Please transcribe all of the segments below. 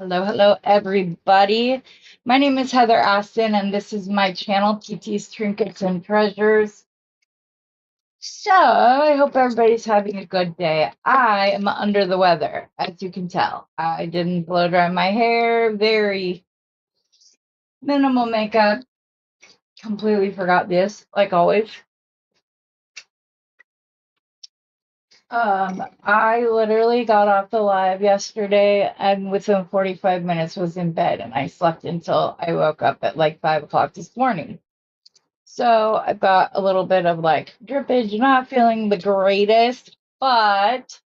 Hello, everybody. My name is Heather Aston, and this is my channel, TT's Trinkets and Treasures. So, I hope everybody's having a good day. I am under the weather, as you can tell. I didn't blow dry my hair, very minimal makeup. Completely forgot this, like always. I literally got off the live yesterday and within 45 minutes was in bed and I slept until I woke up at like 5 o'clock this morning. So I've got a little bit of like drippage, not feeling the greatest, but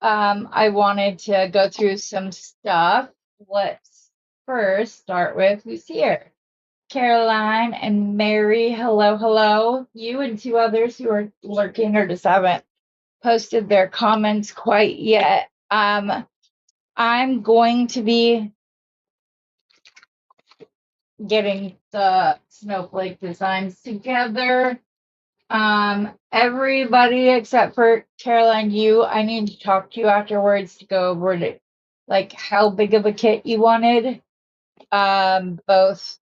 I wanted to go through some stuff. Let's first start with who's here. Caroline and Mary, hello. You and two others who are lurking or just haven't posted their comments quite yet. I'm going to be getting the snowflake designs together. Everybody except for Caroline, I need to talk to you afterwards to go over it, like how big of a kit you wanted, both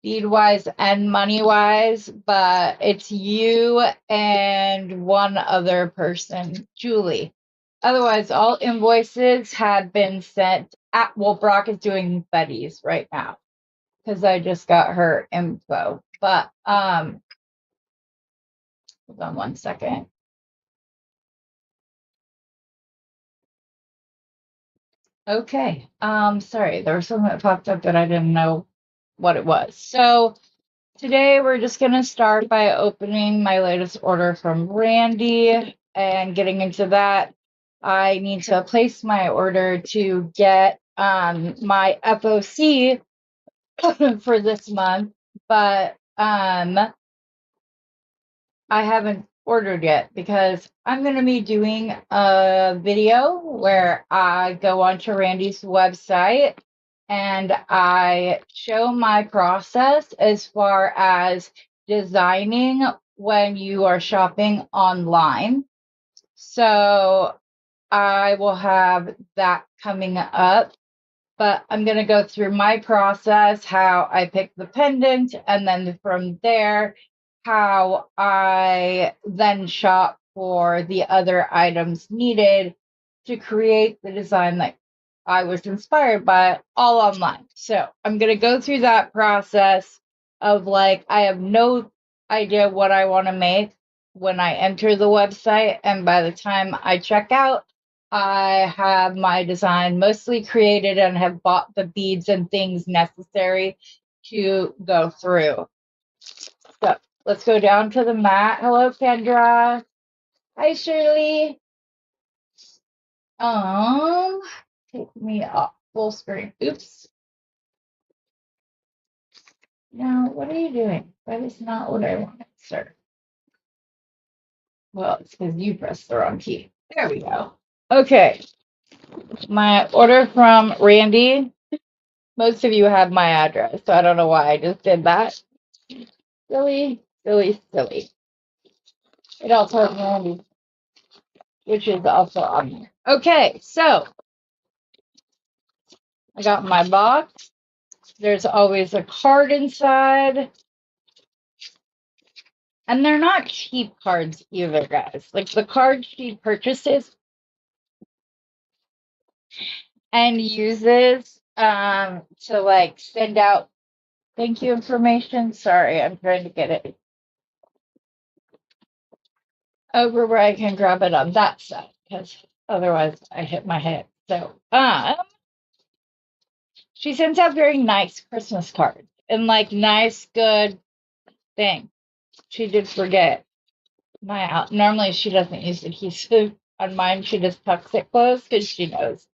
bead wise and money wise, but it's you and one other person, Julie. Otherwise, all invoices have been sent well, Brock is doing Betties right now because I just got her info. But hold on one second. Okay. Sorry, there was something that popped up that I didn't know what it was. So today we're just gonna start by opening my latest order from Randy and getting into that. I need to place my order to get my FOC for this month, but I haven't ordered yet because I'm going to be doing a video where I go onto Randy's website and I show my process as far as designing when you are shopping online. So I will have that coming up, but I'm going to go through my process, how I pick the pendant, and then from there, how I then shop for the other items needed to create the design that I was inspired by all online. So I'm going to go through that process of like, I have no idea what I want to make when I enter the website. And by the time I check out, I have my design mostly created and have bought the beads and things necessary to go through. So let's go down to the mat. Hello, Kendra. Hi, Shirley. Take me off full screen. Oops. Now, what are you doing? That is not what I wanted, sir. Well, it's because you pressed the wrong key. There we go. Okay. My order from Randy. Most of you have my address, so I don't know why I just did that. Silly. It also has Randy, which is also on there. Okay, so I got my box. There's always a card inside. And they're not cheap cards either, guys. Like the card she purchases and uses to like send out thank you information. Sorry, I'm trying to get it over where I can grab it on that side because otherwise I hit my head. So she sends out very nice Christmas cards and like nice, good thing. She did forget my out. Normally she doesn't use adhesive on mine. She just tucks it close because she knows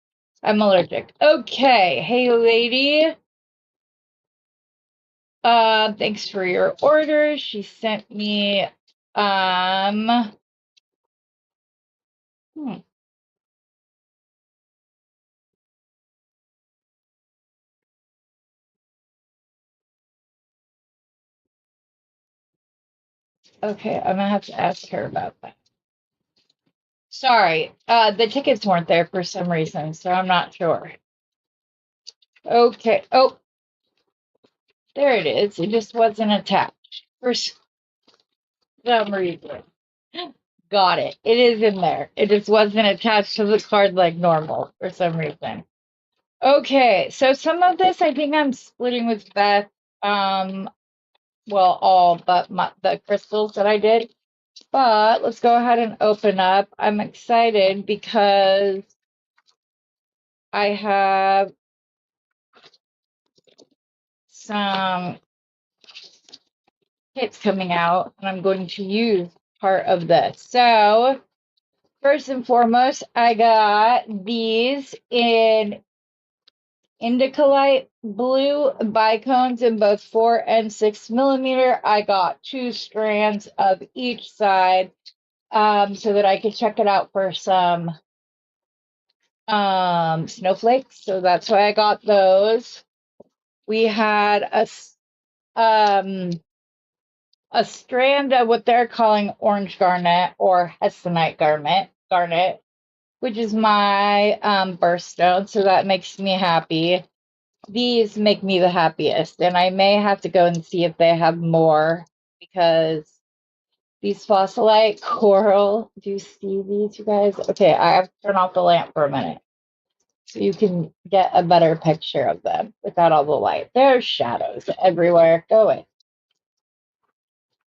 I'm allergic. Okay, hey lady. Thanks for your order. She sent me okay, I'm gonna have to ask her about that. Sorry, the tickets weren't there for some reason, so I'm not sure. Okay. Oh, there it is. It just wasn't attached for some reason. Got it. It is in there. It just wasn't attached to the card like normal for some reason. Okay, so some of this I think I'm splitting with Beth. Well, all but the crystals that I did. But let's go ahead and open up. I'm excited because I have some kits coming out, and I'm going to use part of this. So first and foremost, I got these in Indicolite blue bicones in both 4 and 6 millimeter. I got 2 strands of each side so that I could check it out for some snowflakes. So that's why I got those. We had a strand of what they're calling orange garnet or hessonite garnet, which is my birthstone. So that makes me happy. These make me the happiest, and I may have to go and see if they have more because these fossilite coral, do you see these, you guys? Okay, I have to turn off the lamp for a minute so you can get a better picture of them without all the light. There's shadows everywhere. Go away.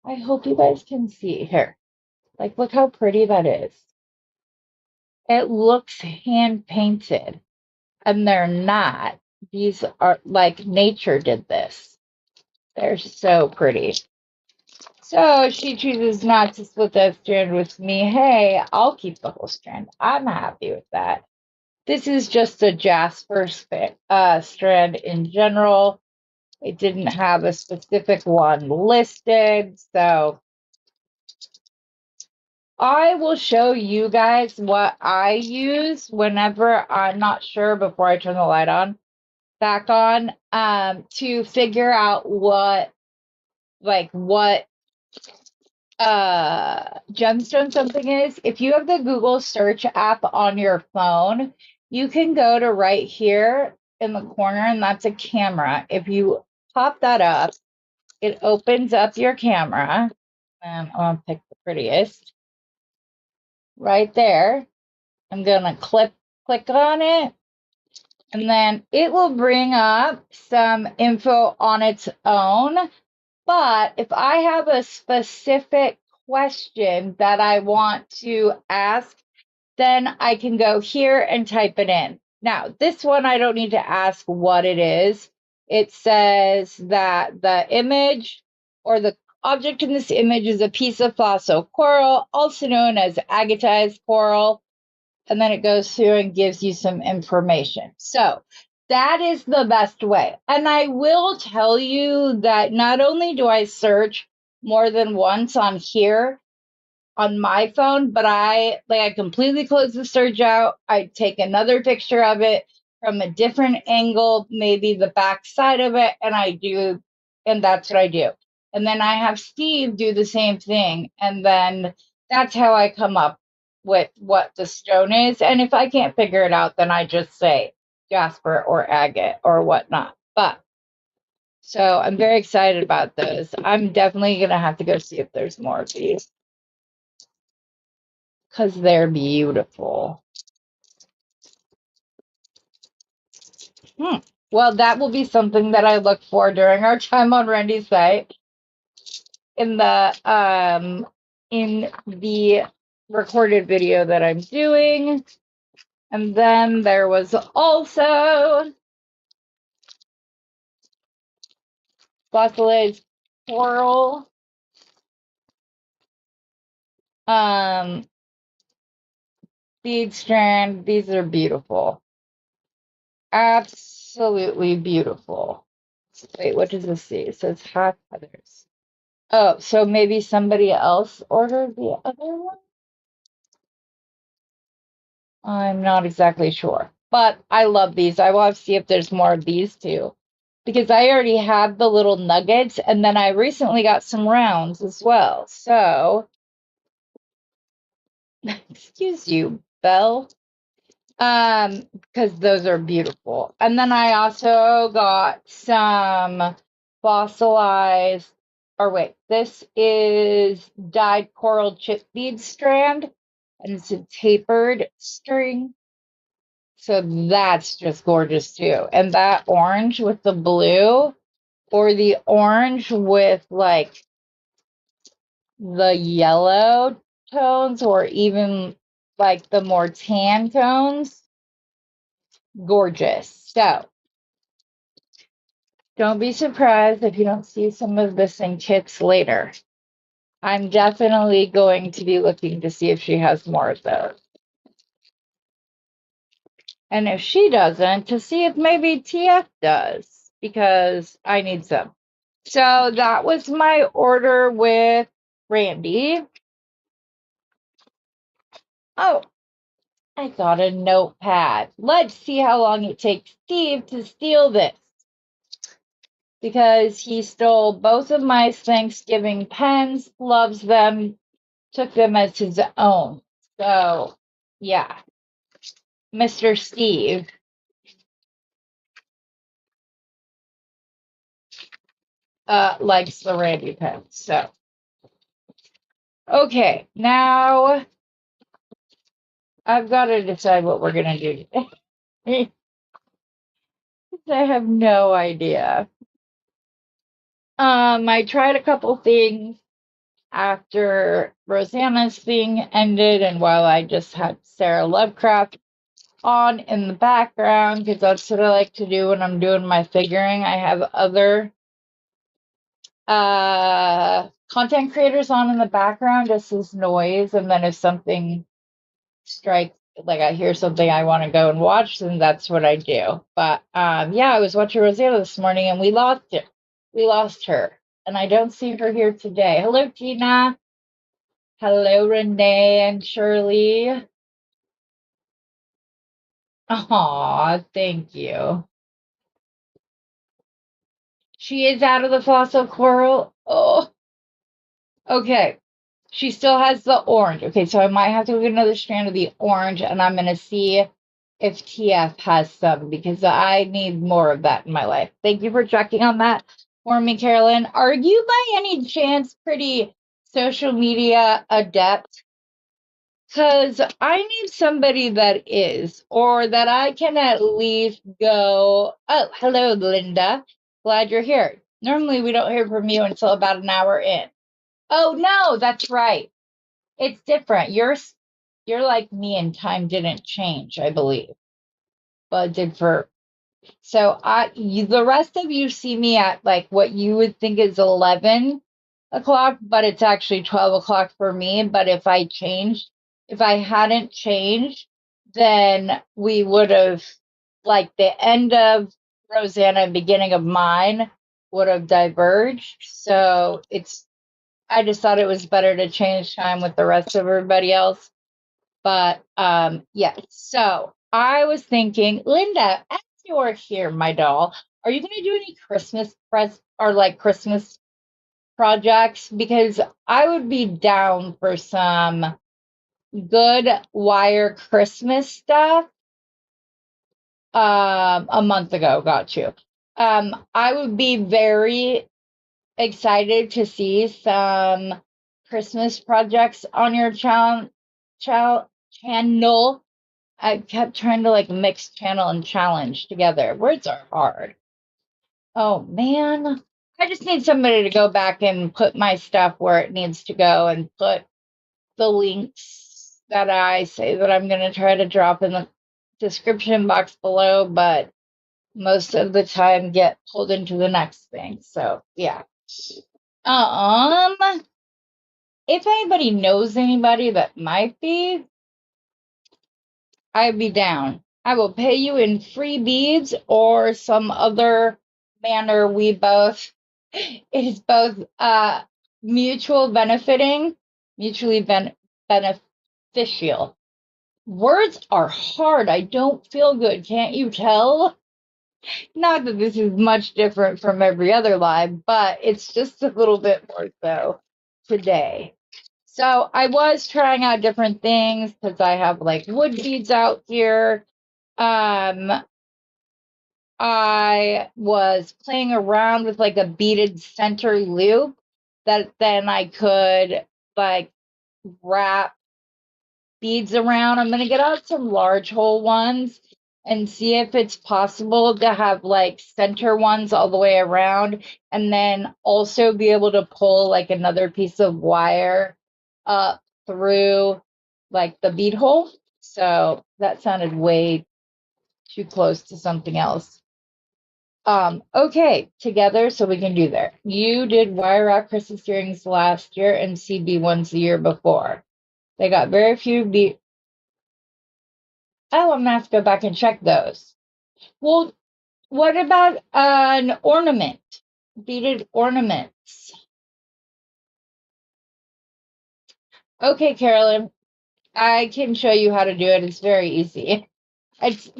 I hope you guys can see here. Like, look how pretty that is. It looks hand painted, and they're not. These are like nature did this. They're so pretty. So she chooses not to split that strand with me. Hey, I'll keep the whole strand. I'm happy with that. This is just a jasper strand in general. It didn't have a specific one listed, so I will show you guys what I use whenever I'm not sure before I turn the light on back on to figure out what gemstone something is. If you have the Google search app on your phone, you can go to right here in the corner, and that's a camera. If you pop that up, it opens up your camera, and I'll pick the prettiest right there. I'm gonna click on it, and then it will bring up some info on its own. But if I have a specific question that I want to ask, then I can go here and type it in. Now, this one, I don't need to ask what it is. It says that the image or the object in this image is a piece of fossil coral, also known as agatized coral. And then it goes through and gives you some information. So that is the best way. And I will tell you that not only do I search more than once on here on my phone, but I completely close the search out. I take another picture of it from a different angle, maybe the back side of it, and that's what I do. And then I have Steve do the same thing. And then that's how I come up with what the stone is. And if I can't figure it out, then I just say jasper or agate or whatnot. But so I'm very excited about those. I'm definitely going to have to go see if there's more of these because they're beautiful. Well, that will be something that I look for during our time on Randy's site in the recorded video that I'm doing. And then there was also fossilized coral. Bead strand. These are beautiful. Absolutely beautiful. Wait, what does this say? It says half feathers. Oh, so maybe somebody else ordered the other one? I'm not exactly sure, but I love these. I will have to see if there's more of these too, because I already have the little nuggets, and then I recently got some rounds as well. So, excuse you, Belle. Because those are beautiful. And then I also got some fossilized, or wait, this is dyed coral chip bead strand, and it's a tapered string. So that's just gorgeous too. And that orange with the blue, or the orange with like the yellow tones, or even like the more tan tones, gorgeous. So don't be surprised if you don't see some of this in kits later. I'm definitely going to be looking to see if she has more of those. And if she doesn't, to see if maybe TF does, because I need some. So that was my order with Randy. Oh, I got a notepad. Let's see how long it takes Steve to steal this. Because he stole both of my Thanksgiving pens, loves them, took them as his own. So, yeah. Mr. Steve likes the Randy pens. So, okay. Now I've got to decide what we're going to do today. I have no idea. I tried a couple things after Rosanna's thing ended, and while I just had Sarah Lovecraft on in the background, because that's what I like to do when I'm doing my figuring. I have other content creators on in the background just as noise, and then if something strikes, like I hear something I want to go and watch, then that's what I do. But yeah, I was watching Rosanna this morning and we lost it. We lost her, and I don't see her here today. Hello, Tina. Hello, Renee and Shirley. Aw, thank you. She is out of the fossil coral. Oh, okay. She still has the orange. Okay, so I might have to get another strand of the orange, and I'm going to see if TF has some, because I need more of that in my life. Thank you for checking on that for me, Carolyn. Are you by any chance pretty social media adept? Because I need somebody that is, or that I can at least go, oh, hello, Linda. Glad you're here. Normally, we don't hear from you until about an hour in. Oh, no, that's right. It's different. You're like me, and time didn't change, I believe. But it did for, so the rest of you see me at like what you would think is 11 o'clock, but it's actually 12 o'clock for me. But if I hadn't changed, then we would have, like, the end of Rosanna, beginning of mine would have diverged. So I just thought it was better to change time with the rest of everybody else. But yeah, so I was thinking, Linda, as you're here, my doll, are you going to do any Christmas press or like Christmas projects? Because I would be down for some good wire Christmas stuff. A month ago, got you. I would be very excited to see some Christmas projects on your channel. I kept trying to like mix channel and challenge together. Words are hard. Oh man. I just need somebody to go back and put my stuff where it needs to go, and put the links that I say that I'm going to try to drop in the description box below, but most of the time get pulled into the next thing. So yeah. Um, if anybody knows anybody that might be, I'd be down. I will pay you in free beads or some other manner. It is both mutual benefiting, mutually beneficial. Words are hard. I don't feel good. Can't you tell? Not that this is much different from every other live, but it's just a little bit more so today. So I was trying out different things because I have like wood beads out here. I was playing around with like a beaded center loop that then I could like wrap beads around. I'm going to get out some large hole ones and see if it's possible to have like center ones all the way around, and then also be able to pull like another piece of wire up through like the bead hole. So that sounded way too close to something else. Okay, together so we can do that. You did wire wrap Christmas earrings last year and CB ones the year before. They got very few bead. Oh, I'm gonna have to go back and check those. Well, what about an ornament? Beaded ornaments. Okay, Carolyn, I can show you how to do it. It's very easy. It's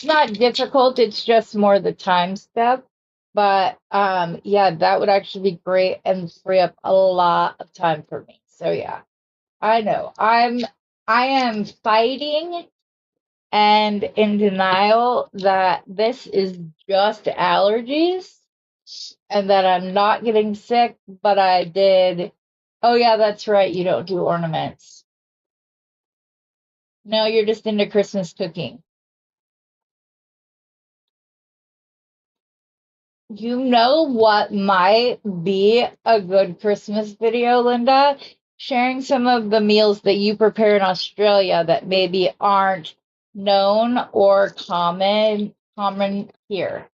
not difficult, it's just more the time step. But yeah, that would actually be great and free up a lot of time for me. So yeah, I know. I am fighting and in denial that this is just allergies and that I'm not getting sick, but I did. Oh yeah, that's right. You don't do ornaments. No, you're just into Christmas cooking. You know what might be a good Christmas video, Linda? Sharing some of the meals that you prepare in Australia that maybe aren't known or common here.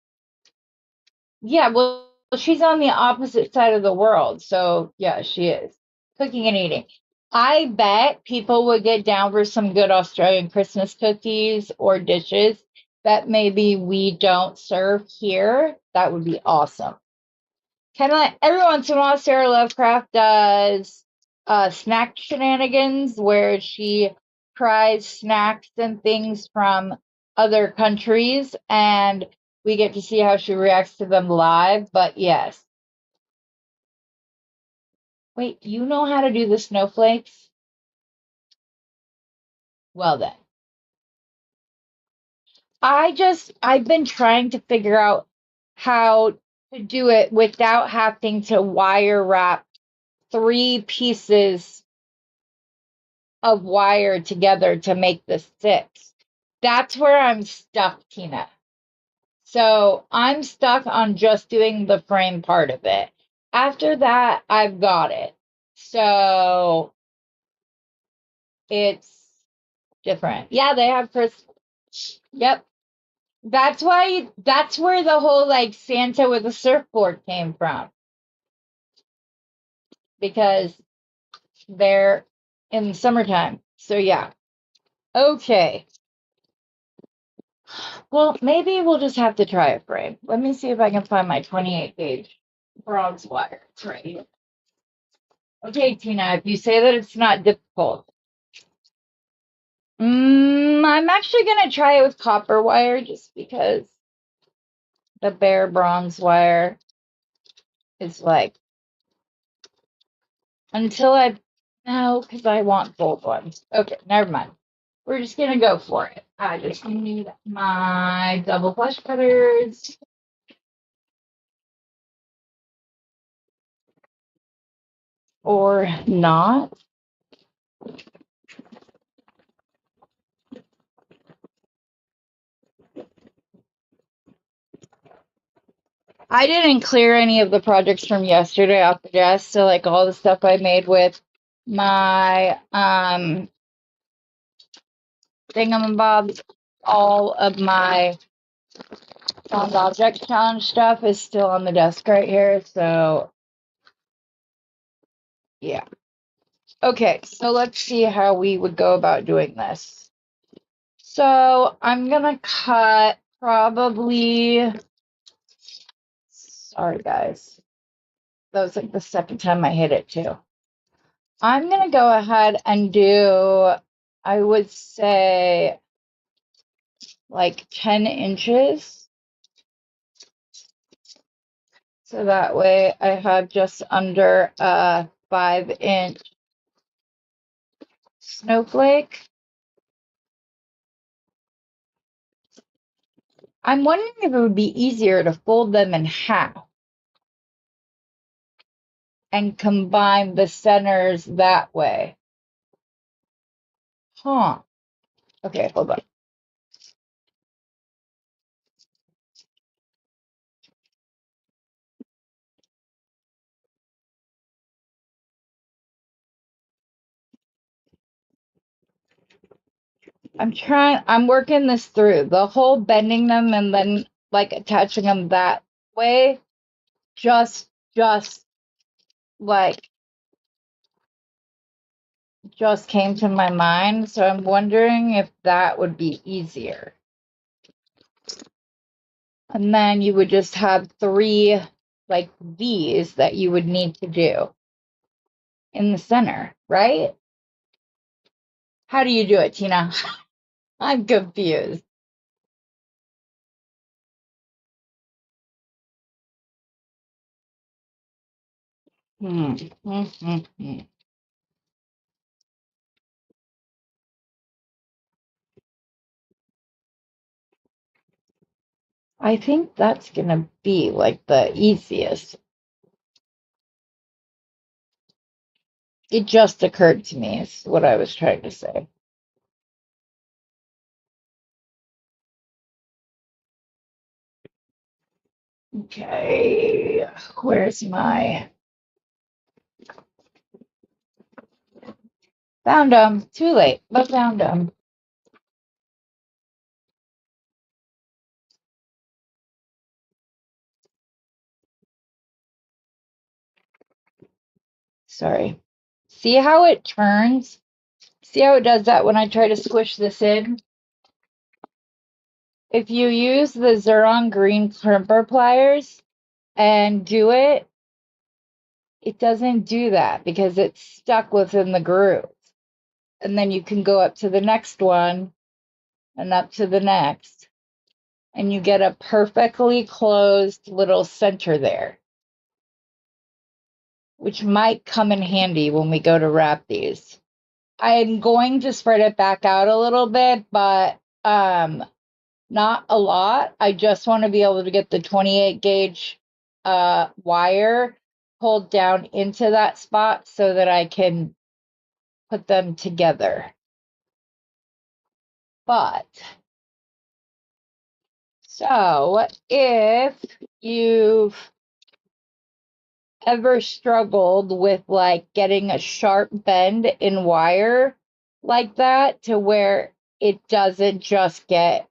Yeah, well, she's on the opposite side of the world, so yeah, she is. Cooking and eating. I bet people would get down for some good Australian Christmas cookies or dishes that maybe we don't serve here. That would be awesome. Kind of like every once in a while, Sarah Lovecraft does snack shenanigans where she tries snacks and things from other countries, and we get to see how she reacts to them live. But yes. Wait, you know how to do the snowflakes? Well then. I've been trying to figure out how to do it without having to wire wrap 3 pieces of wire together to make the 6. That's where I'm stuck, Tina. So I'm stuck on just doing the frame part of it. After that, I've got it. So it's different. Yeah, they have Chris. Yep. That's where the whole like Santa with a surfboard came from. Because they're in the summertime. So yeah. Okay. Well, maybe we'll just have to try a frame. Let me see if I can find my 28 gauge bronze wire. It's right here. Okay, Tina, if you say that it's not difficult. I'm actually going to try it with copper wire just because the bare bronze wire is like, until no, because I want gold ones. Okay, never mind. We're just going to go for it. I just need my double flush cutters. Or not. I didn't clear any of the projects from yesterday off the desk, so like all the stuff I made with my thingamabobs, all of my found object challenge stuff is still on the desk right here, so yeah. Okay, so let's see how we would go about doing this. So I'm gonna cut probably, sorry guys, that was like the second time I hit it too. I'm gonna go ahead and do, I would say like 10 inches. So that way I have just under 5-inch snowflake. I'm wondering if it would be easier to fold them in half and combine the centers that way. Huh. Okay, hold on. I'm working this through. The whole bending them and then like attaching them that way just like just came to my mind. So I'm wondering if that would be easier. And then you would just have 3 like these that you would need to do in the center, right? How do you do it, Tina? I'm confused. Hmm. I think that's gonna be like the easiest. It just occurred to me, is what I was trying to say. Okay, where's my... Found them. Too late, but found them. Sorry. See how it turns? See how it does that when I try to squish this in? If you use the Xeron green crimper pliers and do it, it doesn't do that because it's stuck within the groove. And then you can go up to the next one and up to the next, and you get a perfectly closed little center there, which might come in handy when we go to wrap these. I'm going to spread it back out a little bit, but not a lot. I just want to be able to get the 28 gauge wire pulled down into that spot so that I can put them together. But so if you've ever struggled with like getting a sharp bend in wire like that to where it doesn't just get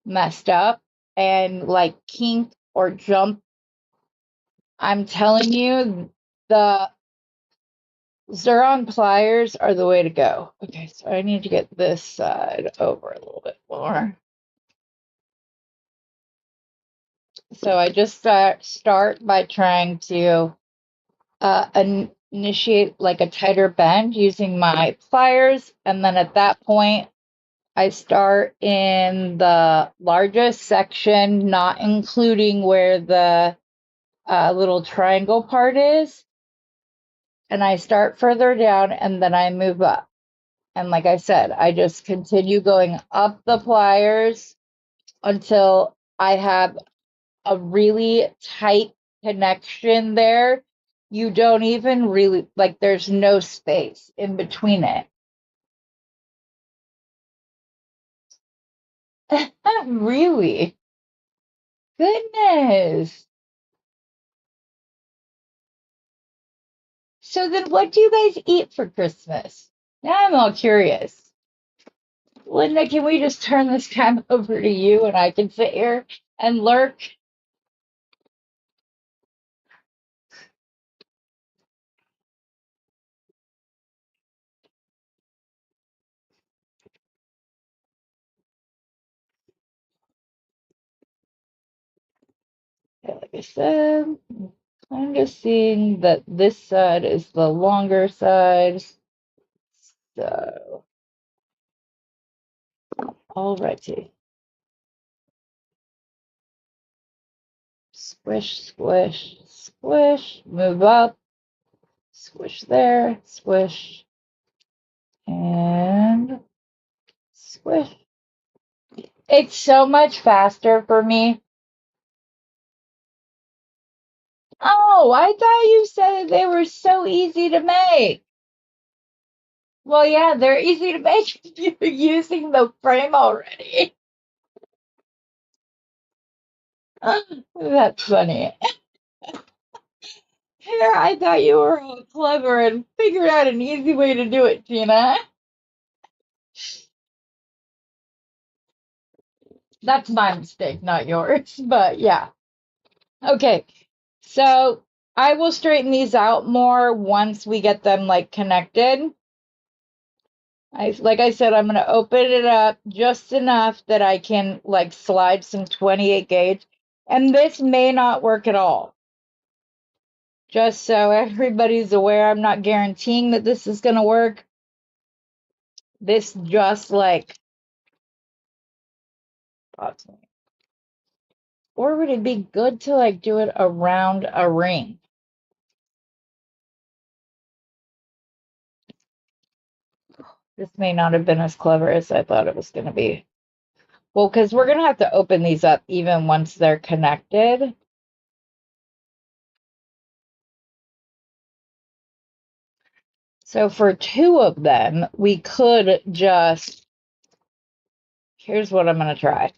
messed up and like kink or jump, I'm telling you, the Xeron pliers are the way to go. Okay, so I need to get this side over a little bit more. So I just start by trying to initiate like a tighter bend using my pliers, and then at that point I start in the largest section, not including where the little triangle part is, and I start further down and then I move up. And like I said, I just continue going up the pliers until I have a really tight connection there. You don't even really, like, there's no space in between it. Really? Goodness. So then what do you guys eat for Christmas? Now I'm all curious. Linda, can we just turn this time over to you and I can sit here and lurk? Like I said, I'm just seeing that this side is the longer side. So, alrighty. Squish, squish, squish, move up, Squish there, squish, and squish. It's so much faster for me. Oh, I thought you said they were so easy to make. Well, yeah, they're easy to make if you're using the frame already. That's funny. Here, I thought you were all clever and figured out an easy way to do it, Gina. That's my mistake, not yours. But yeah. Okay. So I will straighten these out more once we get them like connected. Like I said, I'm going to open it up just enough that I can like slide some 28 gauge. And this may not work at all. Just so everybody's aware, I'm not guaranteeing that this is going to work. This just like, or would it be good to like do it around a ring? This may not have been as clever as I thought it was going to be. Well, because we're going to have to open these up even once they're connected. So for two of them, we could just, here's what I'm going to try.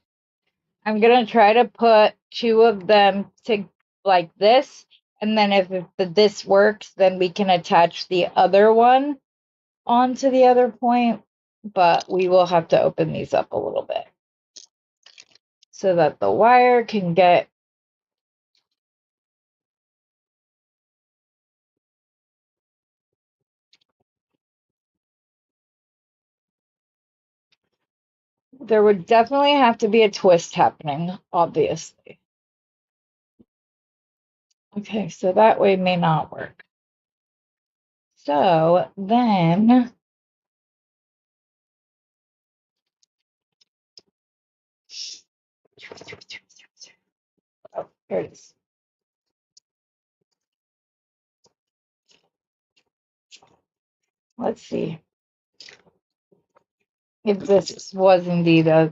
I'm going to try to put two of them to like this. And then if this works, then we can attach the other one onto the other point. But we will have to open these up a little bit so that the wire can get there would definitely have to be a twist happening, obviously. Okay, so that way may not work. So then oh, here it is. Let's see if this was indeed a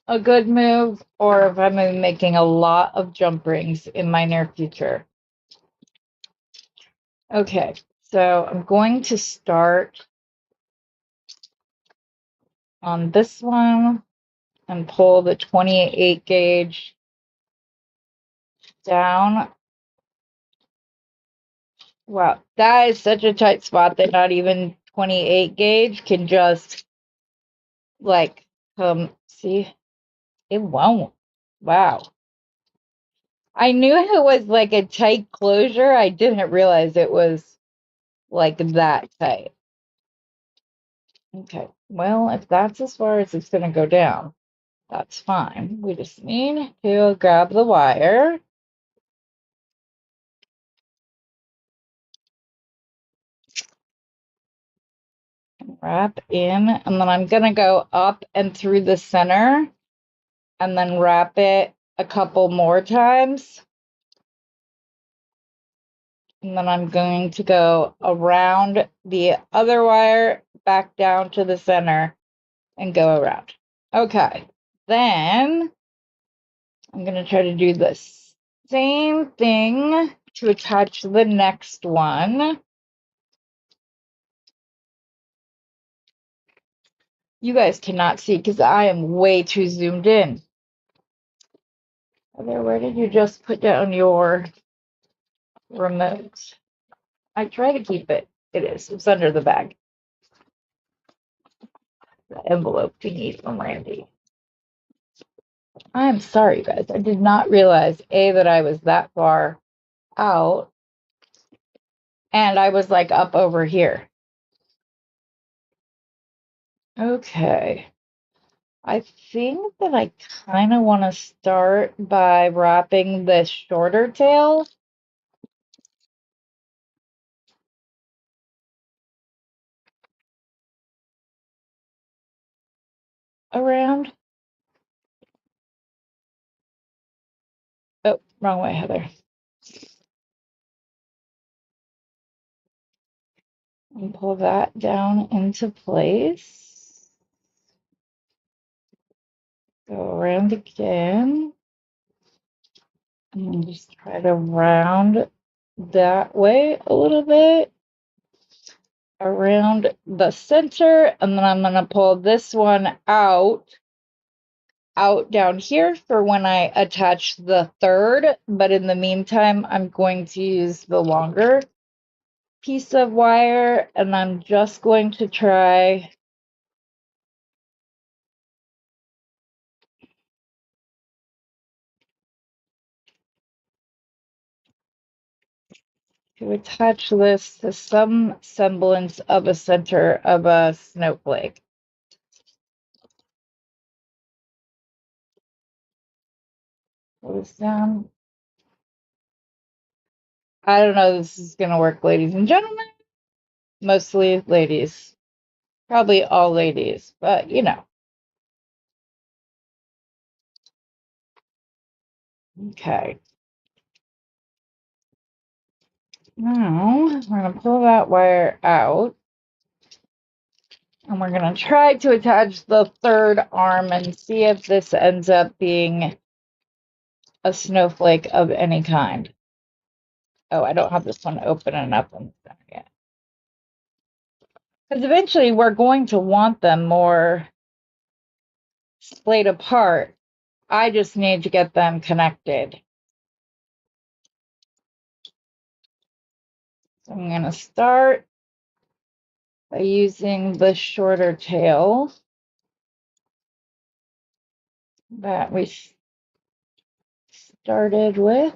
good move or if I'm making a lot of jump rings in my near future. Okay, so I'm going to start on this one and pull the 28 gauge down. Wow, that is such a tight spot that not even 28 gauge can just like see, it won't. Wow. I knew it was like a tight closure. I didn't realize it was like that tight. Okay, well, if that's as far as it's going to go down, that's fine. We just need to grab the wire. Wrap in, and then I'm going to go up and through the center and then wrap it a couple more times. And then I'm going to go around the other wire back down to the center and go around. Okay, then I'm going to try to do the same thing to attach the next one. You guys cannot see because I am way too zoomed in. Heather, where did you just put down your remote? I try to keep it. It is. It's under the bag. The envelope thingy from Randy. I'm sorry, you guys. I did not realize, A, that I was that far out. And I was like up over here. Okay. I think that I kind of want to start by wrapping the shorter tail around. Oh, wrong way, Heather. And pull that down into place. Go around again. And just try to round that way a little bit around the center. And then I'm going to pull this one out down here for when I attach the third. But in the meantime, I'm going to use the longer piece of wire, and I'm just going to try to attach this to some semblance of a center of a snowflake. Pull this down. I don't know if this is going to work, ladies and gentlemen. Mostly ladies. Probably all ladies, but you know. Okay. Now, we're going to pull that wire out. And we're going to try to attach the third arm and see if this ends up being a snowflake of any kind. Oh, I don't have this one open enough yet. Because eventually we're going to want them more splayed apart. I just need to get them connected. So I'm going to start by using the shorter tail that we started with.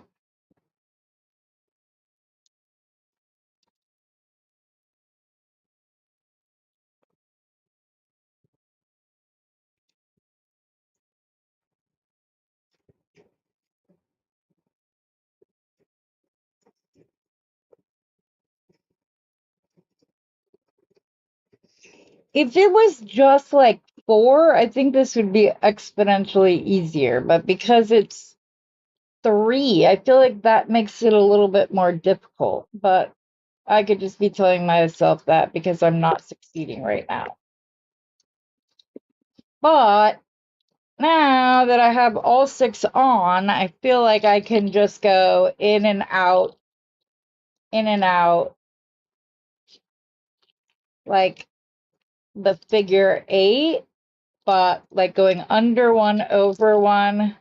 If it was just like 4, I think this would be exponentially easier. But because it's 3, I feel like that makes it a little bit more difficult. But I could just be telling myself that because I'm not succeeding right now. But now that I have all 6 on, I feel like I can just go in and out, like the figure 8, but like going under one, over one,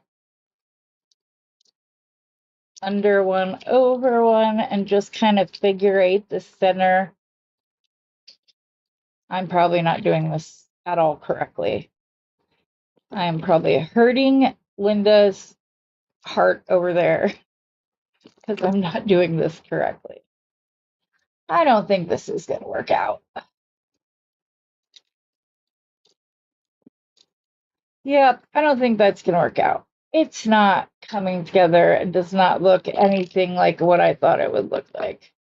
under one, over one, and just kind of figure 8 the center. I'm probably not doing this at all correctly. I'm probably hurting Linda's heart over there because I'm not doing this correctly. I don't think this is going to work out. Yep, I don't think that's going to work out. It's not coming together. It does not look anything like what I thought it would look like.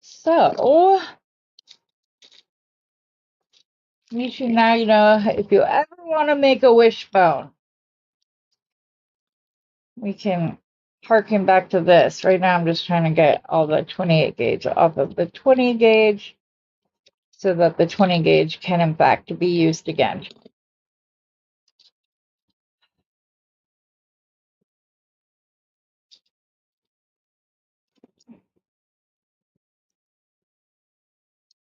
So, you should now, you know, if you ever want to make a wishbone, we can harken back to this. Right now, I'm just trying to get all the 28 gauge off of the 20 gauge so that the 20 gauge can, in fact, be used again.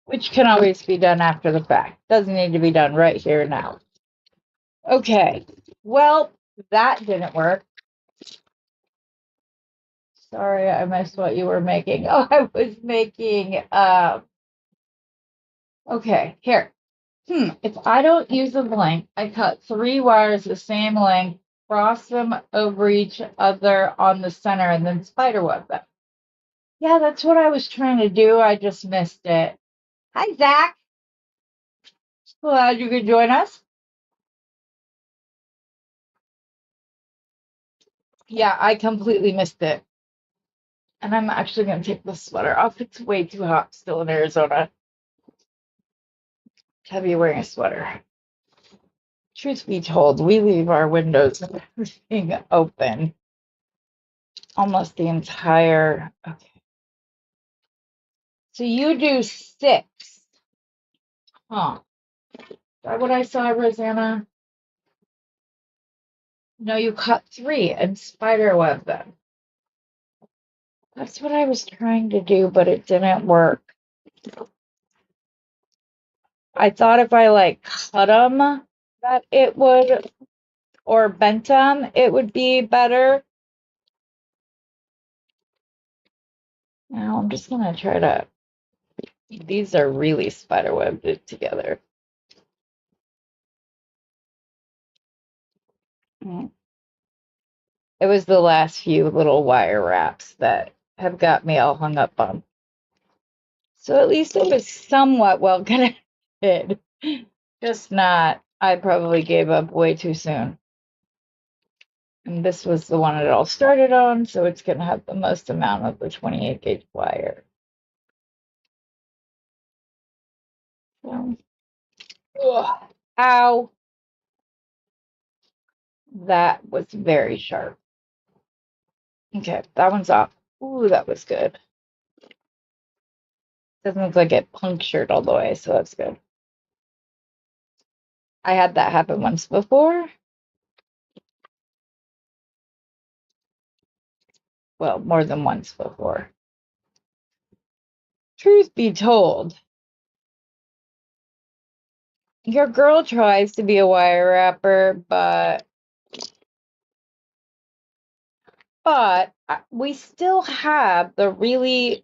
Which can always be done after the fact. Doesn't need to be done right here now. Okay, well, that didn't work. Sorry, I missed what you were making. Oh, I was making, okay, here. If I don't use a blank, I cut 3 wires the same length, cross them over each other on the center, and then spiderweb them. Yeah, that's what I was trying to do. I just missed it. Hi, Zach. Glad you could join us. Yeah, I completely missed it. And I'm actually going to take the sweater off. It's way too hot still in Arizona to be wearing a sweater. Truth be told, we leave our windows and everything open almost the entire. Okay. So you do 6. Huh. Is that what I saw, Rosanna? No, you cut 3 and spiderweb them. That's what I was trying to do, but it didn't work. I thought if I like cut them, that it would, or bent them, it would be better. Now I'm just gonna try to, these are really spiderwebbed together. It was the last few little wire wraps that have got me all hung up on. So at least it was somewhat well connected. Just not, I probably gave up way too soon. And this was the one it all started on, so it's going to have the most amount of the 28 gauge wire. So, ow! That was very sharp. Okay, that one's off. Ooh, that was good. Doesn't look like it punctured all the way, so that's good. I had that happen once before. Well, more than once before. Truth be told, your girl tries to be a wire wrapper, but we still have the really,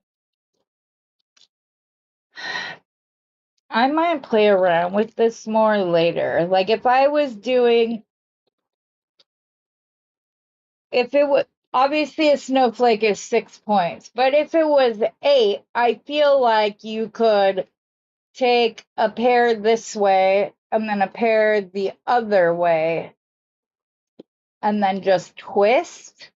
I might play around with this more later. Like if I was doing, if it was, obviously a snowflake is 6 points, but if it was 8, I feel like you could take a pair this way and then a pair the other way and then just twist.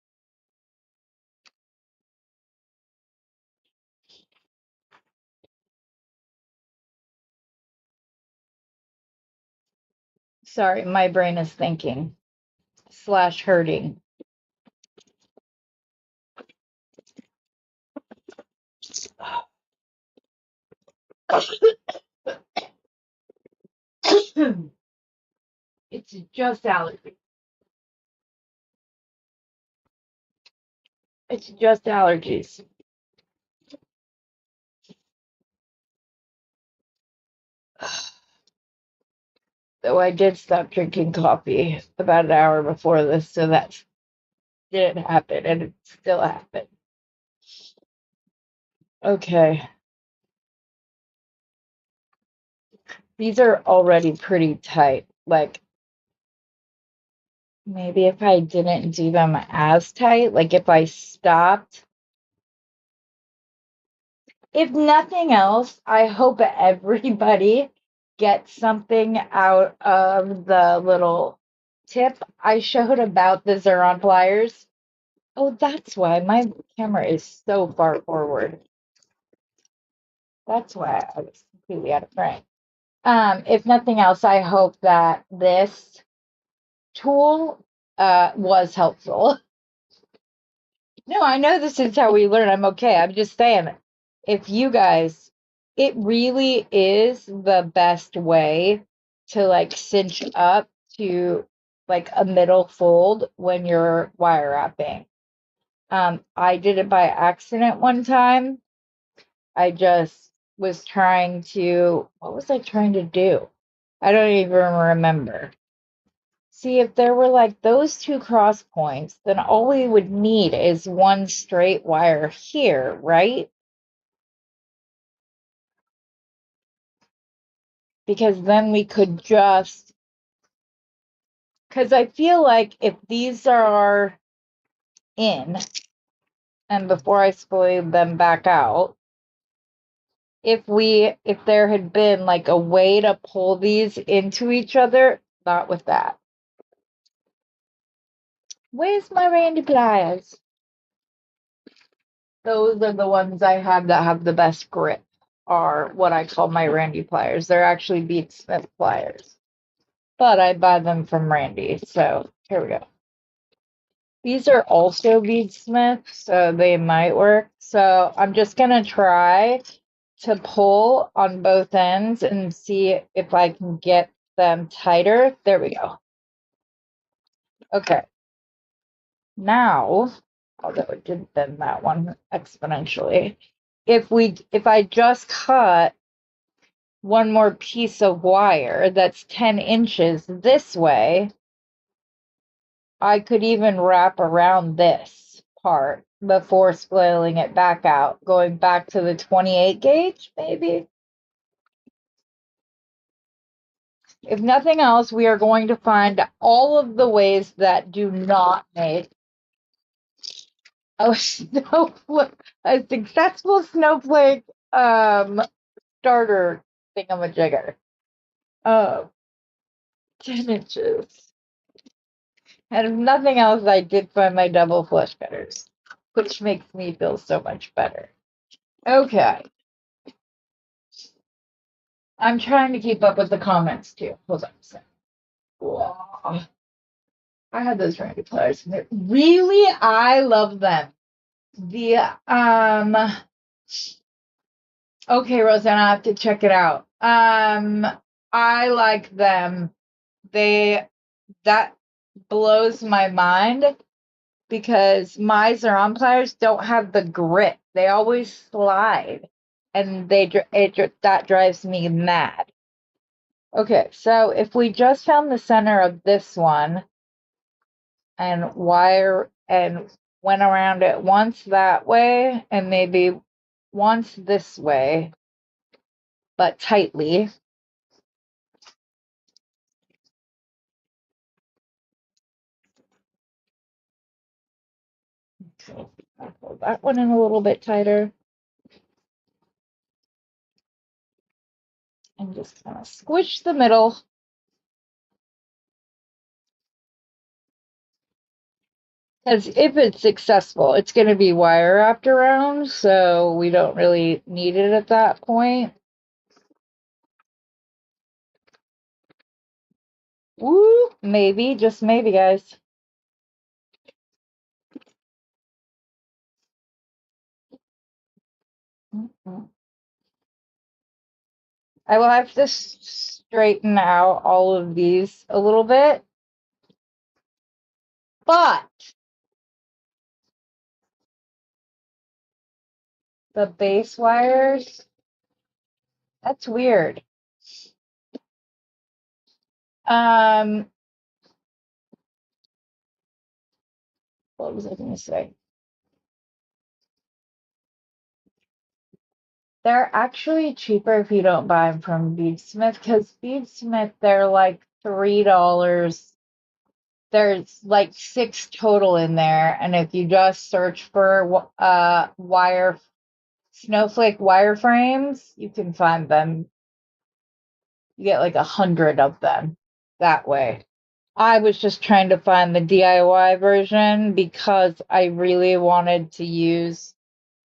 Sorry, my brain is thinking / hurting. It's just allergies. It's just allergies. So I did stop drinking coffee about an hour before this, so that didn't happen, and it still happened. Okay. These are already pretty tight. Like, maybe if I didn't do them as tight, like if I stopped. If nothing else, I hope everybody gets something out of the little tip I showed about the Xeron pliers. Oh, that's why my camera is so far forward. That's why I was completely out of frame. If nothing else, I hope that this tool was helpful. No, I know this is how we learn. I'm okay. I'm just saying, if you guys, it really is the best way to like cinch up to like a middle fold when you're wire wrapping. I did it by accident one time. I just was trying to, what was I trying to do? I don't even remember. See, if there were like those 2 cross points, then all we would need is one straight wire here, right? Because then we could just, because I feel like if these are in, and before I splayed them back out, if there had been like a way to pull these into each other, not with that. Where's my Randy pliers? Those are the ones I have that have the best grip, are what I call my Randy pliers. They're actually Bead Smith pliers, but I buy them from Randy. So here we go. These are also Bead Smith, so they might work. So I'm just gonna try to pull on both ends and see if I can get them tighter. There we go. Okay. Now, although it did bend that one exponentially, if I just cut one more piece of wire that's 10 inches this way, I could even wrap around this part before scaling it back out, going back to the 28 gauge, maybe. If nothing else, we are going to find all of the ways that do not make a successful snowflake starter thingamajigger. 10 inches. And if nothing else, I did find my double flush cutters, which makes me feel so much better. Okay. I'm trying to keep up with the comments too. Hold on a second. Wow. I had those Randy pliers. Really, I love them. The okay, Rosanna, I have to check it out. I like them. That blows my mind because my Zeron pliers don't have the grip. They always slide, and that drives me mad. Okay, so if we just found the center of this one and wire and went around it once that way and maybe once this way, but tightly. So I'll pull that one in a little bit tighter. And just kind of squish the middle. Because if it's successful, it's going to be wire wrapped around, so we don't really need it at that point. Woo! Maybe, just maybe, guys. I will have to straighten out all of these a little bit. But the base wires, that's weird. What was I going to say? They're actually cheaper if you don't buy them from Beadsmith, because Beadsmith, they're like $3. There's like 6 total in there, and if you just search for snowflake wireframes, you can find them. You get like 100 of them that way. I was just trying to find the DIY version because I really wanted to use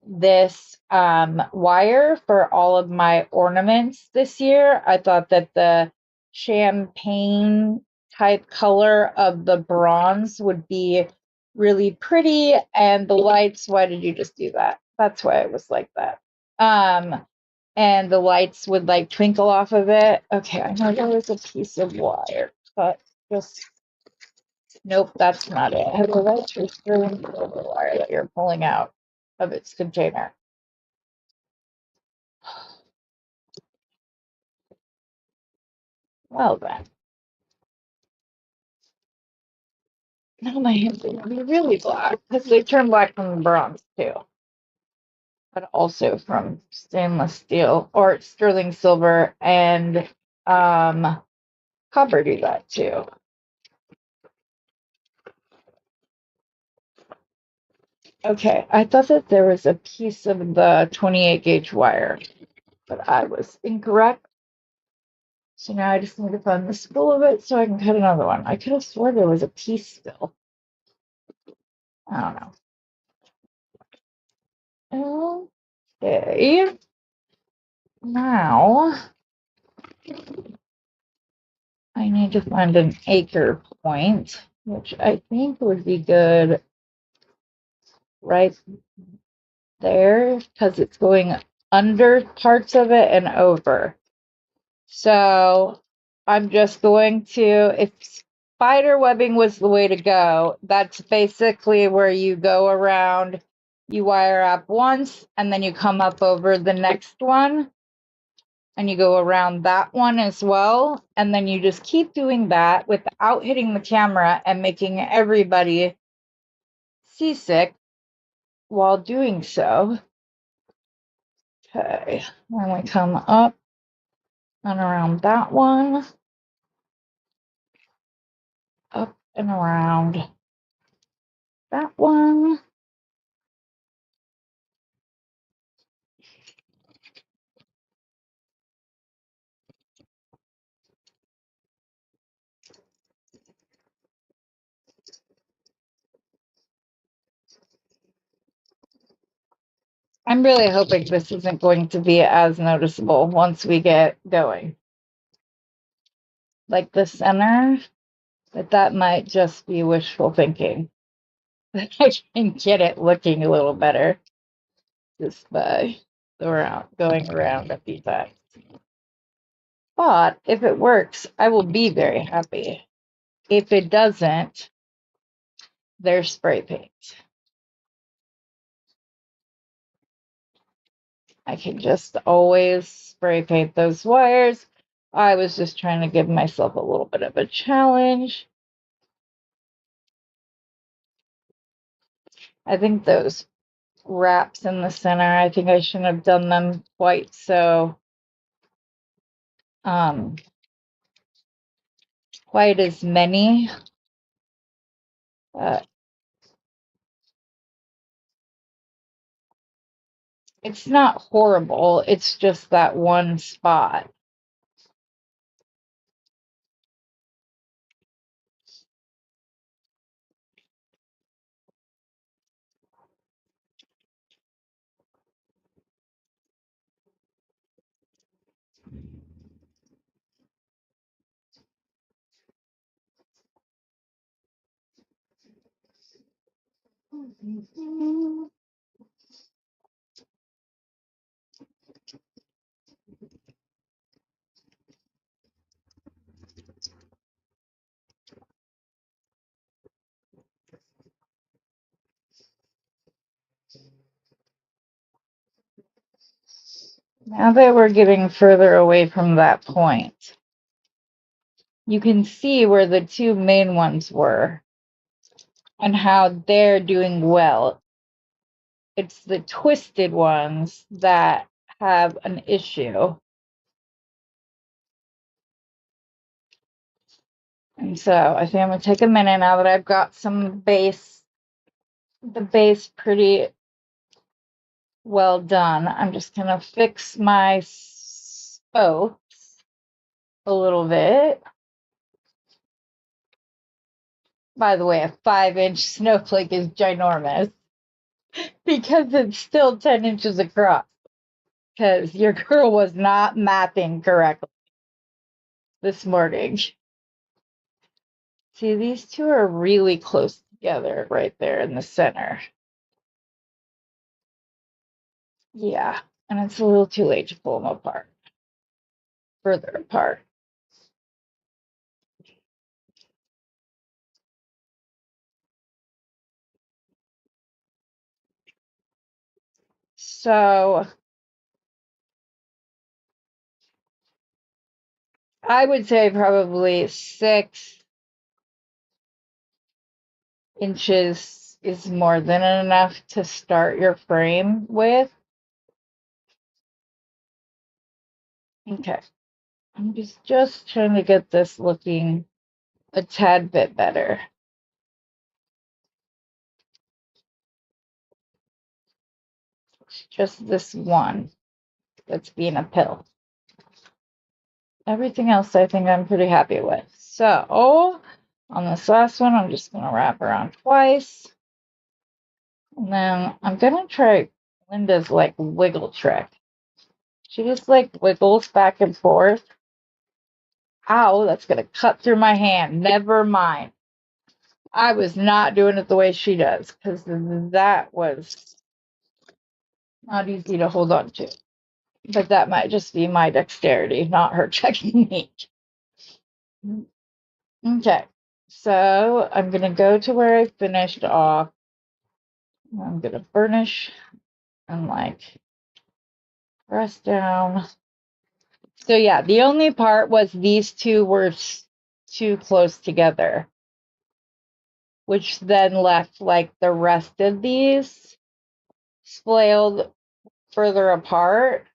this wire for all of my ornaments this year. I thought that the champagne type color of the bronze would be really pretty, and the lights, why did you just do that? That's why it was like that. And the lights would like twinkle off of it. Okay, I know there was a piece of wire, but just nope, that's not it. Heather, that's your sterling silver wire that you're pulling out of its container. Well then. Now my hands are gonna be really black because they turn black from the bronze too. But also from stainless steel or sterling silver and copper do that too. Okay, I thought that there was a piece of the 28 gauge wire, but I was incorrect. So now I just need to find the spool of it so I can cut another one. I could have sworn there was a piece still. I don't know. Okay. Now I need to find an anchor point, which I think would be good right there because it's going under parts of it and over. So I'm just going to, if spider webbing was the way to go, that's basically where you go around, you wire up once, and then you come up over the next one, and you go around that one as well. And then you just keep doing that without hitting the camera and making everybody seasick while doing so. Okay, then we come up and around that one, up and around that one. I'm really hoping this isn't going to be as noticeable once we get going. Like the center, that might just be wishful thinking. I can get it looking a little better just by going around a few times. But if it works, I will be very happy. If it doesn't, there's spray paint. I can just always spray paint those wires. I was just trying to give myself a little bit of a challenge. I think those wraps in the center, I think I shouldn't have done them quite so quite as many. It's not horrible, it's just that one spot. Now that we're getting further away from that point, you can see where the two main ones were and how they're doing well. It's the twisted ones that have an issue. And so I think I'm going to take a minute now that I've got the base pretty well done. I'm just going to fix my spokes a little bit. By the way, a 5-inch snowflake is ginormous because it's still 10 inches across. Because your girl was not mathing correctly this morning. See, these two are really close together right there in the center. Yeah, and it's a little too late to pull them apart. Further apart. So I would say probably 6 inches is more than enough to start your frame with. Okay. I'm just trying to get this looking a tad bit better. It's just this one that's being a pill. Everything else I think I'm pretty happy with. So on this last one, I'm just going to wrap around twice. And then I'm going to try Linda's like wiggle trick. She just like wiggles back and forth. Ow, that's going to cut through my hand. Never mind. I was not doing it the way she does because that was not easy to hold on to. But that might just be my dexterity, not her technique. Okay, so I'm gonna go to where I finished off. I'm gonna burnish and like press down. So yeah, the only part was these two were too close together, which then left like the rest of these splayed further apart.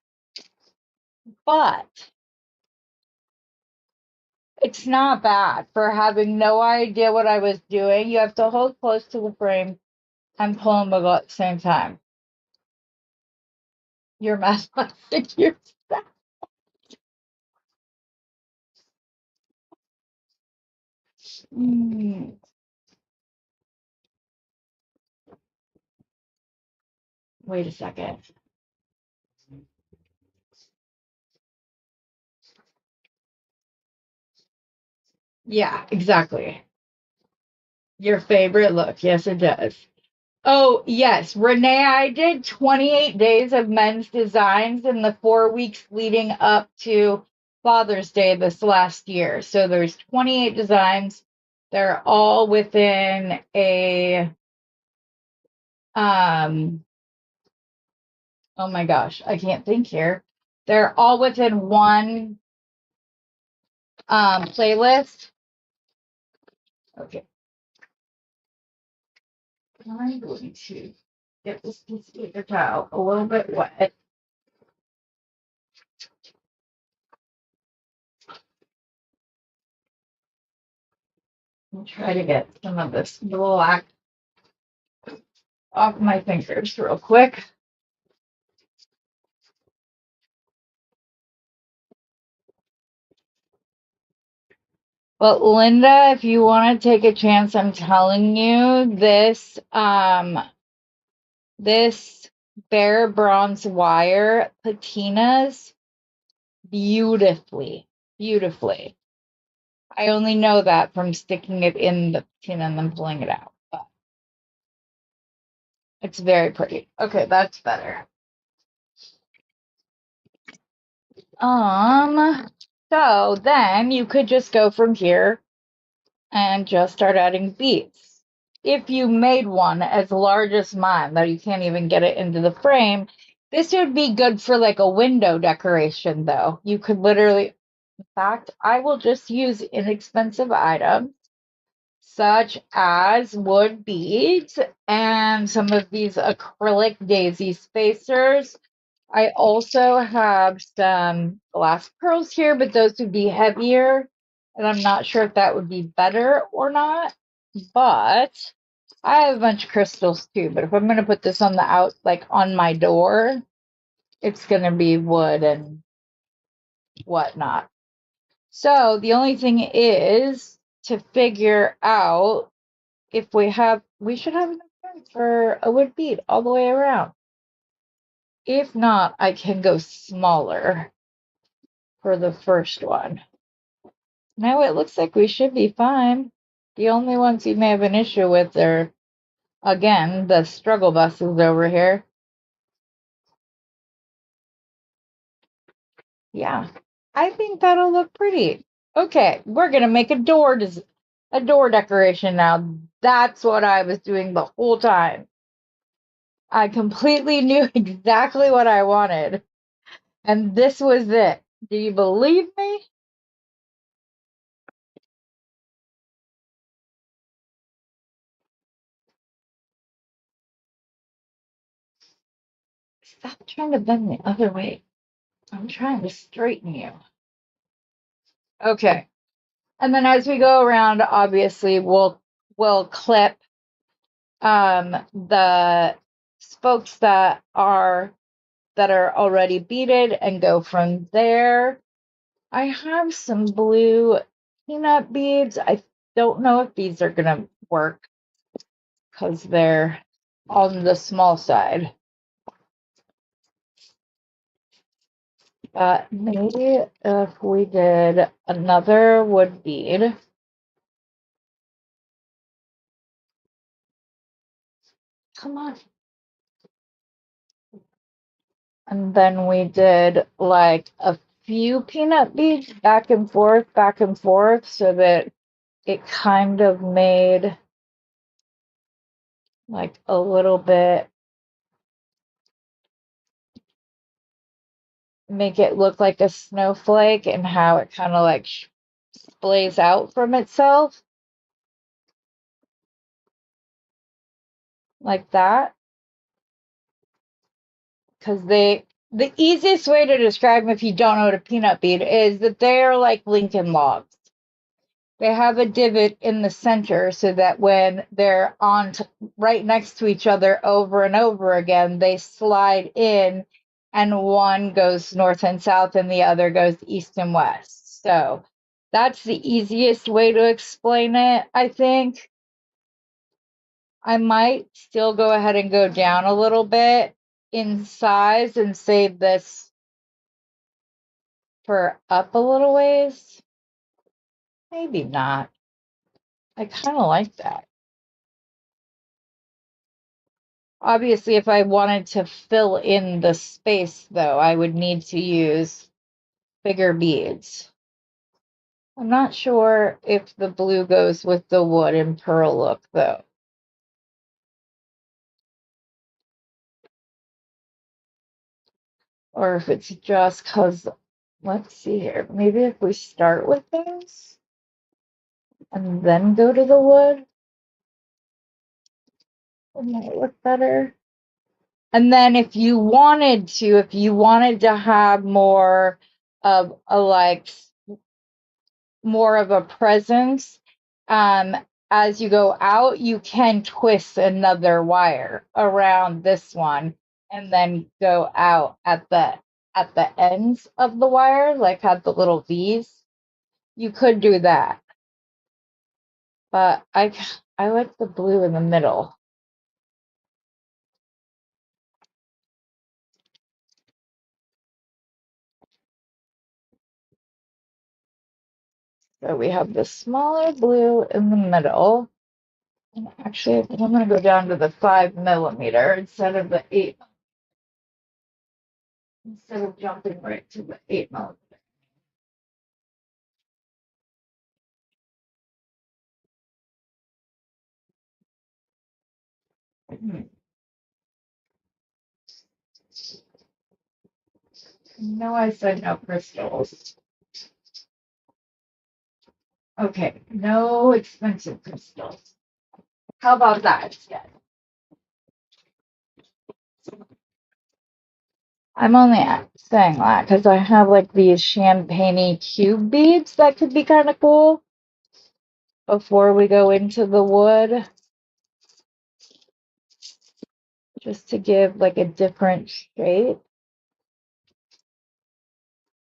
But it's not bad for having no idea what I was doing. You have to hold close to the frame and pull them both at the same time. Your mathematics, your stuff. Wait a second. Yeah, exactly. Your favorite look. Yes, it does. Oh, yes. Renee, I did 28 days of men's designs in the 4 weeks leading up to Father's Day this last year. So there's 28 designs. They're all within a oh my gosh, I can't think here. They're all within one playlist. Okay. I'm going to get this piece of paper towel a little bit wet. And try to get some of this black off my fingers real quick. But Linda, if you want to take a chance, I'm telling you, this bare bronze wire patinas beautifully, beautifully. I only know that from sticking it in the patina and then pulling it out. But it's very pretty. Okay, that's better. So then you could just go from here and just start adding beads. If you made one as large as mine, that you can't even get it into the frame, this would be good for like a window decoration, though. You could literally, in fact, I will just use inexpensive items such as wood beads and some of these acrylic daisy spacers. I also have some glass pearls here, but those would be heavier, and I'm not sure if that would be better or not. But I have a bunch of crystals too, but if I'm going to put this on the out, like on my door, it's going to be wood and whatnot. So the only thing is to figure out if we should have enough room for a wood bead all the way around. If not, I can go smaller for the first one. No, it looks like we should be fine. The only ones you may have an issue with are, again, the struggle buses over here. Yeah, I think that'll look pretty. Okay, we're gonna make a door decoration now. That's what I was doing the whole time. I completely knew exactly what I wanted, and this was it. Do you believe me? Stop trying to bend the other way. I'm trying to straighten you. Okay. And then as we go around, obviously we'll clip the spokes that are already beaded and go from there. I have some blue peanut beads. I don't know if these are gonna work because they're on the small side. But maybe if we did another wood bead. Come on. And then we did like a few peanut beads back and forth, so that it kind of made like a little bit, make it look like a snowflake, and how it kind of like splays out from itself like that. Because the easiest way to describe them if you don't know what a peanut bead is, that they're like Lincoln logs. They have a divot in the center so that when they're on right next to each other over and over again, they slide in, and one goes north and south and the other goes east and west. So that's the easiest way to explain it, I think. I might still go ahead and go down a little bit in size and save this for up a little ways. Maybe not. I kind of like that. Obviously, if I wanted to fill in the space, though, I would need to use bigger beads. I'm not sure if the blue goes with the wood and pearl look, though. Or if it's just because, let's see here. Maybe if we start with those and then go to the wood, it might look better. And then if you wanted to have more of a more of a presence, as you go out, you can twist another wire around this one and then go out at the ends of the wire, like at the little V's. You could do that. But I like the blue in the middle. So we have the smaller blue in the middle. And actually, I think I'm going to go down to the 5mm instead of the 8, instead of jumping right to the 8mm. No, I said no crystals. Okay, no expensive crystals. How about that instead? I'm only saying that because I have like these champagne cube beads that could be kind of cool before we go into the wood. Just to give like a different shape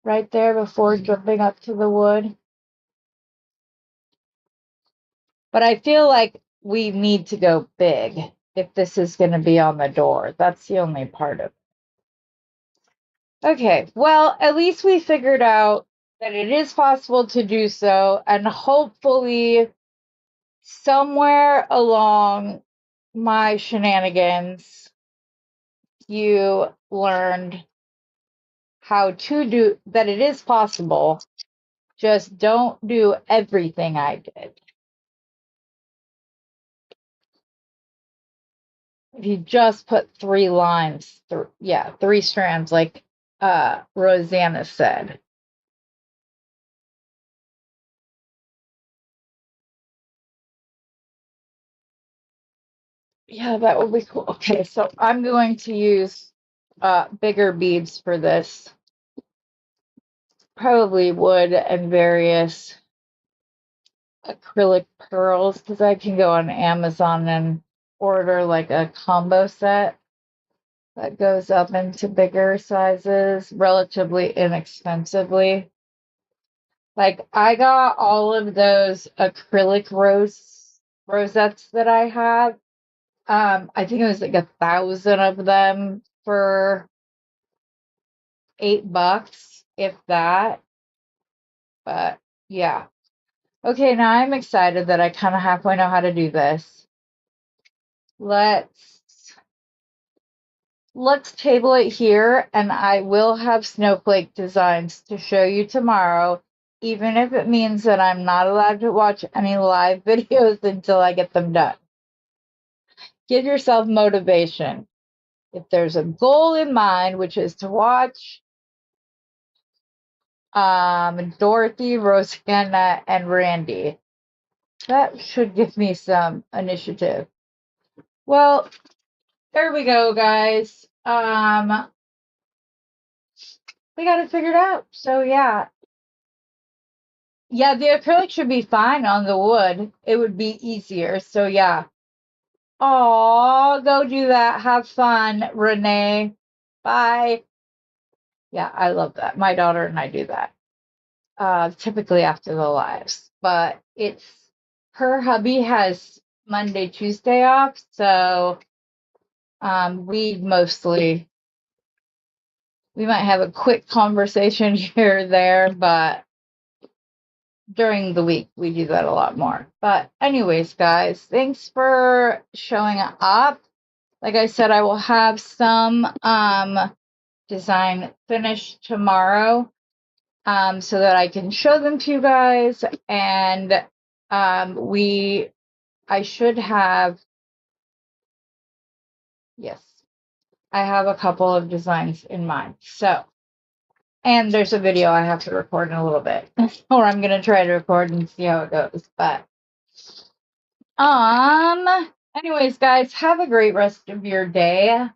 right there before jumping up to the wood. But I feel like we need to go big if this is going to be on the door. That's the only part of it. Okay, well, at least we figured out that it is possible to do so, and hopefully somewhere along my shenanigans, you learned how to do that. It is possible. Just don't do everything I did. If you just put 3 lines through, yeah, 3 strands, like Rosanna said. Yeah, that would be cool. Okay, so I'm going to use bigger beads for this. Probably wood and various acrylic pearls, because I can go on Amazon and order like a combo set that goes up into bigger sizes relatively inexpensively. Like I got all of those acrylic rosettes that I have. I think it was like 1,000 of them for $8, if that. But yeah. Okay, now I'm excited that I kind of halfway know how to do this. Let's let's table it here, and I will have snowflake designs to show you tomorrow, even if it means that I'm not allowed to watch any live videos until I get them done. Give yourself motivation. If there's a goal in mind, which is to watch Dorothy, Rosanna, and Randy, that should give me some initiative. Well, there we go, guys. We got it figured out. So yeah. Yeah, the acrylic should be fine on the wood. It would be easier. So yeah. Oh, go do that. Have fun, Renee. Bye. Yeah, I love that. My daughter and I do that. Typically after the lives. But it's her hubby has Monday, Tuesday off, so we might have a quick conversation here or there, but during the week we do that a lot more. But anyways, guys, thanks for showing up. Like I said, I will have some design finished tomorrow so that I can show them to you guys. And I should have, yes, I have a couple of designs in mind. So, and there's a video I have to record in a little bit, or I'm going to try to record and see how it goes. But, anyways, guys, have a great rest of your day.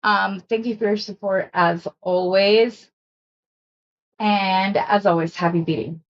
Thank you for your support as always. And as always, happy beading.